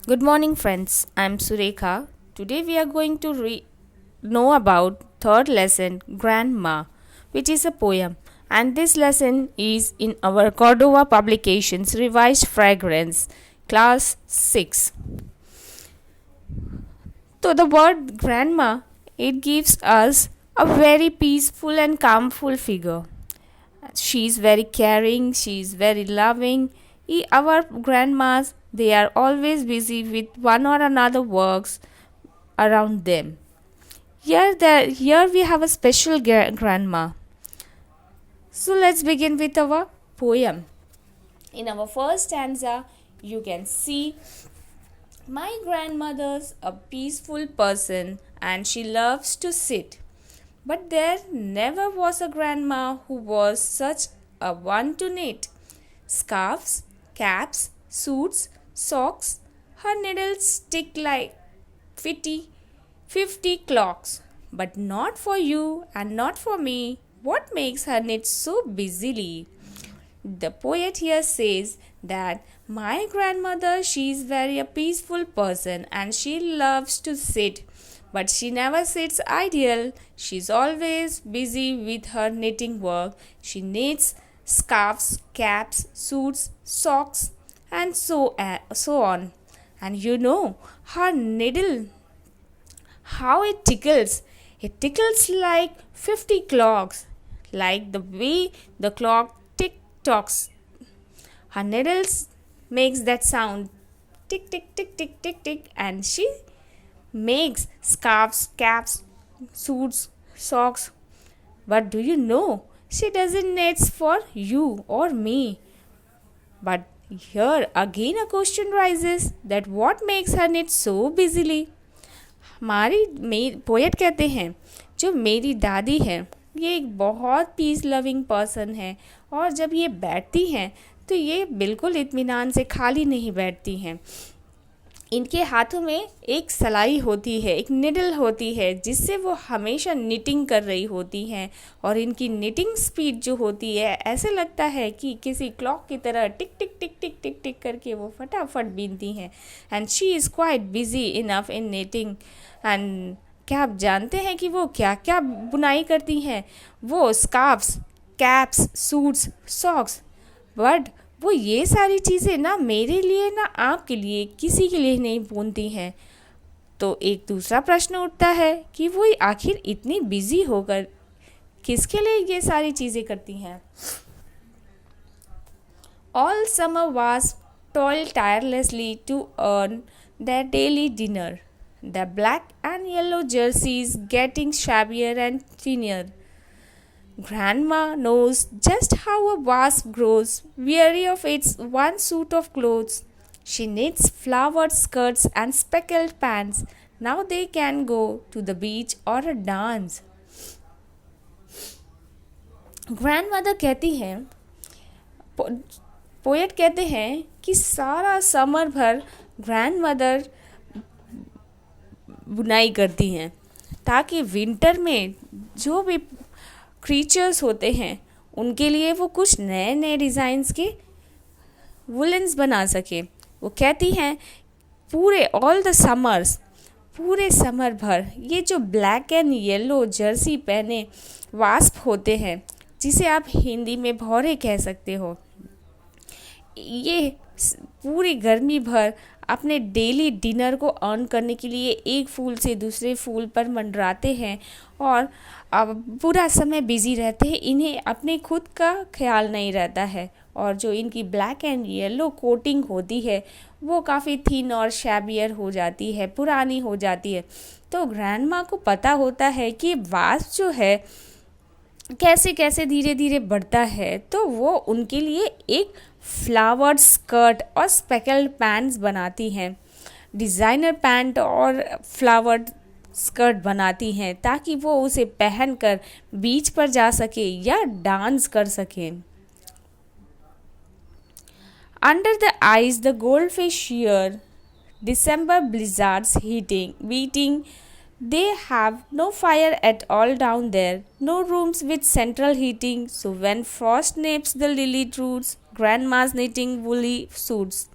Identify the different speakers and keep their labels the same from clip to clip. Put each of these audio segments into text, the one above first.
Speaker 1: Good morning, friends. I'm Surekha. Today we are going to know about third lesson, Grandma, which is a poem. And this lesson is in our Cordova Publications Revised Fragrance, Class 6. So the word Grandma, it gives us a very peaceful and calmful figure. She's very caring, she's very loving. Our grandmas, they are always busy with one or another works around them. Here we have a special grandma. So let's begin with our poem. In our first stanza, you can see my grandmother's a peaceful person and she loves to sit. But there never was a grandma who was such a one to knit. Scarves, caps, suits, socks, her needles tick like 50 clocks. But not for you and not for me. What makes her knit so busily? The poet here says that my grandmother, she is very a peaceful person and she loves to sit. But she never sits idle. She's always busy with her knitting work. She knits scarves, caps, suits, socks, and so on. And you know, her needle, how it tickles. It tickles like 50 clocks, like the way the clock tick tocks. Her needles makes that sound tick tick tick tick tick tick, and she makes scarves, caps, suits, socks. But do you know, she doesn't knit for you or me. But here again a question rises that what makes her knit so busily? हमारी poet कहते हैं जो मेरी दादी है ये एक बहुत पीस लविंग पर्सन है और जब ये बैठती हैं तो ये बिल्कुल इत्मीनान से खाली नहीं बैठती हैं। इनके हाथों में एक सलाई होती है, एक निडल होती है जिससे वो हमेशा निटिंग कर रही होती हैं और इनकी निटिंग स्पीड जो होती है ऐसे लगता है कि किसी क्लॉक की तरह टिक टिक टिक टिक टिक टिक करके वो फटाफट बीनती हैं। And she is quite busy enough in knitting. And क्या आप जानते हैं कि वो क्या क्या बुनाई करती हैं? वो scarfs, caps, suits, socks. But वो ये सारी चीज़ें ना मेरे लिए ना आपके लिए किसी के लिए नहीं बुनती हैं। तो एक दूसरा प्रश्न उठता है कि वो आखिर इतनी बिजी होकर किसके लिए ये सारी चीज़ें करती हैं? All summer was toiled tirelessly to earn their daily dinner. The black and yellow jerseys getting shabbier and thinner. Grandma knows just how a wasp grows, weary of its one suit of clothes. She knits flowered skirts and speckled pants. Now they can go to the beach or a dance. Grandmother कहती हैं, poet कहते हैं कि सारा summer भर grandmother बुनाई करती हैं ताकि विंटर में जो भी क्रीचर्स होते हैं उनके लिए वो कुछ नए नए डिज़ाइंस के वुलन्स बना सके। वो कहती हैं पूरे ऑल द समर्स, पूरे समर भर ये जो ब्लैक एंड येलो जर्सी पहने वास्प होते हैं जिसे आप हिंदी में भौरे कह सकते हो, ये पूरी गर्मी भर अपने डेली डिनर को अर्न करने के लिए एक फूल से दूसरे फूल पर मंडराते हैं और अब पूरा समय बिजी रहते हैं। इन्हें अपने खुद का ख्याल नहीं रहता है और जो इनकी ब्लैक एंड येलो कोटिंग होती है वो काफ़ी थिन और शैबियर हो जाती है, पुरानी हो जाती है। तो ग्रैंडमा को पता होता है कि वास्प जो है कैसे कैसे धीरे धीरे बढ़ता है, तो वो उनके लिए एक फ्लावर्ड स्कर्ट और स्पेकल्ड पैंट्स बनाती हैं, डिज़ाइनर पैंट और फ्लावर्ड स्कर्ट बनाती हैं ताकि वो उसे पहनकर बीच पर जा सके या डांस कर सकें। Under the eyes the gold fish share, December blizzards beating. They have no fire at all down there, no rooms with central heating, so when frost nips the lily roots, grandma's knitting woolly suits.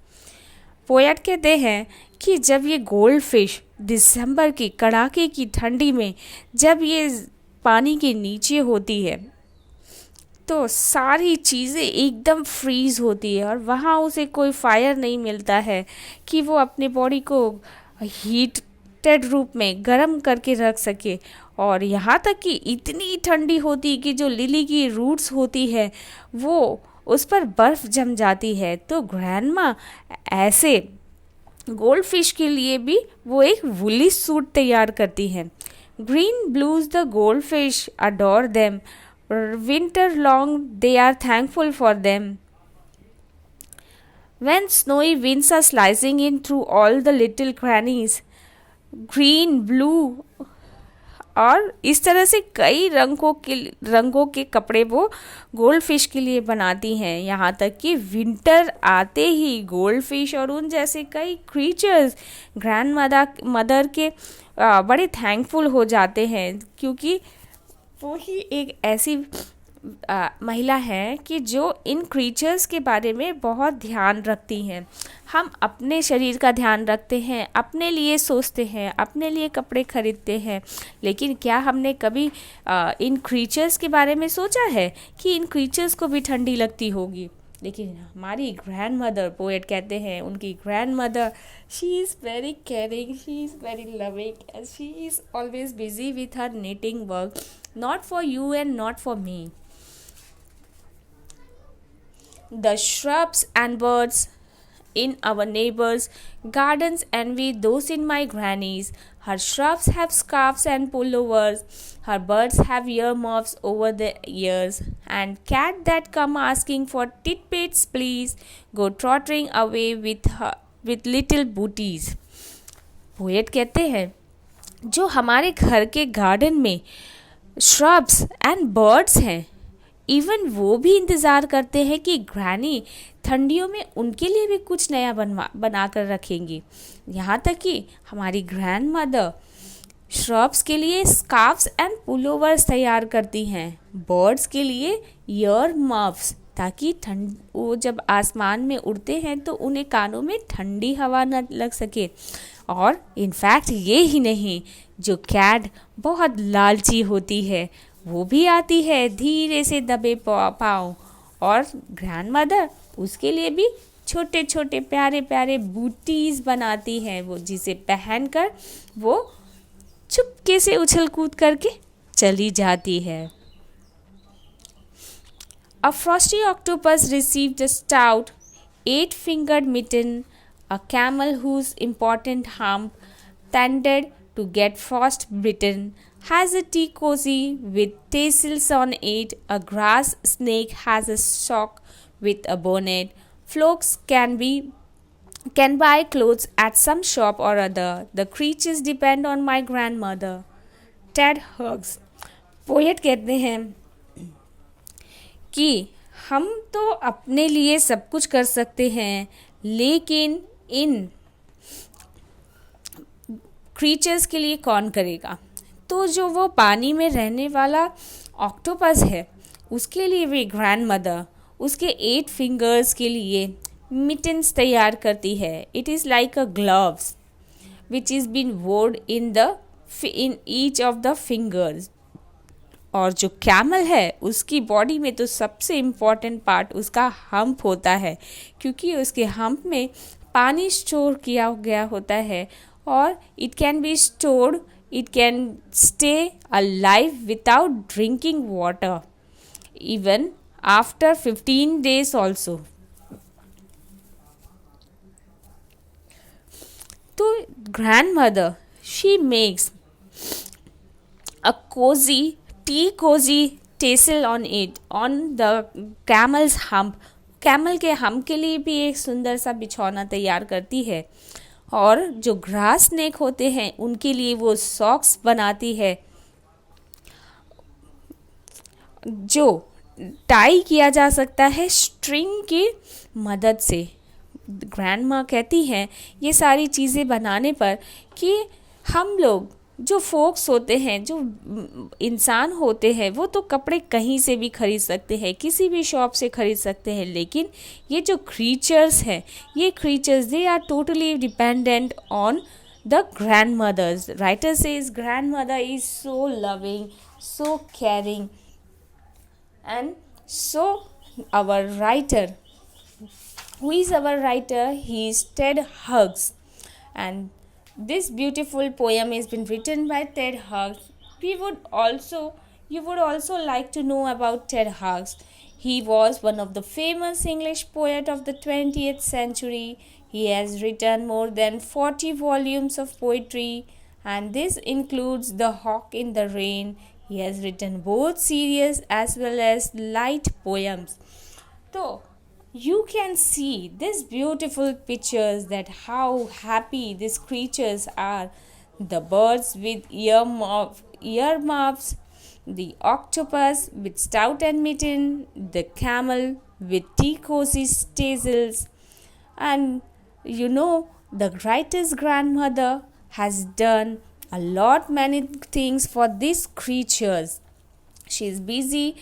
Speaker 1: Poet कहते हैं कि जब ये gold fish दिसंबर की कड़ाके की ठंडी में जब ये पानी के नीचे होती है तो सारी चीज़ें एकदम फ्रीज़ होती है और वहाँ उसे कोई फायर नहीं मिलता है कि वो अपने बॉडी को हीटेड रूप में गर्म करके रख सके। और यहाँ तक कि इतनी ठंडी होती कि जो लिली की रूट्स होती है वो उस पर बर्फ़ जम जाती है। तो ग्रैंडमा ऐसे गोल्ड फिश के लिए भी वो एक वुली सूट तैयार करती हैं। Green blues the gold fish adore them, winter long they are thankful for them. When snowy winds are slicing in through all the little crannies, green, blue और इस तरह से कई रंगों के कपड़े वो गोल्ड फिश के लिए बनाती हैं। यहाँ तक कि विंटर आते ही गोल्ड फिश और उन जैसे कई क्रीचर्स ग्रैंड मदर के बड़े थैंकफुल हो जाते हैं, क्योंकि वो ही एक ऐसी महिला है कि जो इन क्रीचर्स के बारे में बहुत ध्यान रखती हैं। हम अपने शरीर का ध्यान रखते हैं, अपने लिए सोचते हैं, अपने लिए कपड़े खरीदते हैं, लेकिन क्या हमने कभी इन क्रीचर्स के बारे में सोचा है कि इन क्रीचर्स को भी ठंडी लगती होगी? लेकिन हमारी ग्रैंड मदर, पोएट कहते हैं उनकी grand mother, she is very caring, she is very loving and she is always busy with her knitting work, not for you and not for me. The shrubs and birds in our neighbors' gardens envy those in my granny's. Her shrubs have scarves and pullovers, her birds have earmuffs over their ears, and cats that come asking for titbits please go trottering away with little booties. Poet कहते हैं जो हमारे घर के garden में shrubs and birds हैं, even वो भी इंतज़ार करते हैं कि ग्रैनी ठंडियों में उनके लिए भी कुछ नया बना कर रखेंगी। यहाँ तक कि हमारी ग्रैंड मदर श्रब्स के लिए स्कार्फ्स एंड पुलोवर्स तैयार करती हैं, बर्ड्स के लिए ईयर मफ्स, ताकि वो जब आसमान में उड़ते हैं तो उन्हें कानों में ठंडी हवा न लग सके। और इनफैक्ट ये ही नहीं, जो कैट बहुत लालची होती है वो भी आती है धीरे से दबे पाँव, और ग्रैंड मदर उसके लिए भी छोटे छोटे प्यारे प्यारे बूटीज़ बनाती हैं, वो जिसे पहनकर वो चुपके से उछल कूद करके चली जाती है। A frosty octopus received a stout 8-fingered mitten, a camel whose important hump tended to get frost-bitten has a tea cozy with tassels on it, a grass snake has a sock with a bonnet, folks can buy clothes at some shop or other, the creatures depend on my grandmother. Ted Hughes. Poet कहते हैं कि हम तो अपने लिए सब कुछ कर सकते हैं, लेकिन इन क्रीचर्स के लिए कौन करेगा? तो जो वो पानी में रहने वाला ऑक्टोपस है उसके लिए भी ग्रैंड मदर उसके 8 फिंगर्स के लिए मिटन्स तैयार करती है। It is like a gloves which is been worn in each of the fingers. और जो कैमल है उसकी बॉडी में तो सबसे इम्पॉर्टेंट पार्ट उसका हम्प होता है, क्योंकि उसके हम्प में पानी स्टोर किया गया होता है और it can be stored, it can stay alive without drinking water even after 15 days also. So grandmother, she makes a tea cozy tassel on it, on the camel's hump. Camel के हम के लिए भी एक सुंदर सा बिछौना तैयार करती है, और जो ग्रास स्नेक होते हैं उनके लिए वो सॉक्स बनाती है जो टाई किया जा सकता है स्ट्रिंग की मदद से। ग्रैंड माँ कहती हैं ये सारी चीज़ें बनाने पर कि हम लोग जो फोक्स होते हैं, जो इंसान होते हैं, वो तो कपड़े कहीं से भी खरीद सकते हैं, किसी भी शॉप से खरीद सकते हैं, लेकिन ये जो क्रीचर्स हैं, ये creatures they are totally dependent on the grandmothers. Writer says grandmother is so loving, so caring, and so our writer, who is our writer, he is Ted Hughes, and this beautiful poem has been written by Ted Hughes. We would also You would also like to know about Ted Hughes. He was one of the famous English poet of the 20th century. He has written more than 40 volumes of poetry, and this includes The Hawk in the Rain. He has written both serious as well as light poems. So, you can see these beautiful pictures that how happy these creatures are. The birds with earmuffs, the octopus with stout and mitten, the camel with Tychosis tassels, and the writer's grandmother has done a lot many things for these creatures. She is busy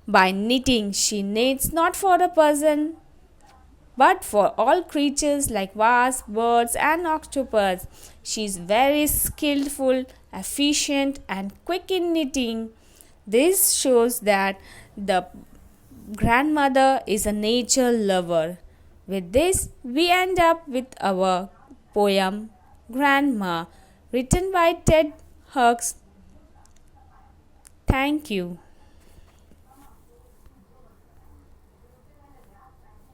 Speaker 1: by knitting. She knits not for a person but for all creatures like wasps, birds, and octopus. She is very skillful, efficient, and quick in knitting. This shows that the grandmother is a nature lover. With this, we end up with our poem Grandma, written by Ted Hughes. Thank you.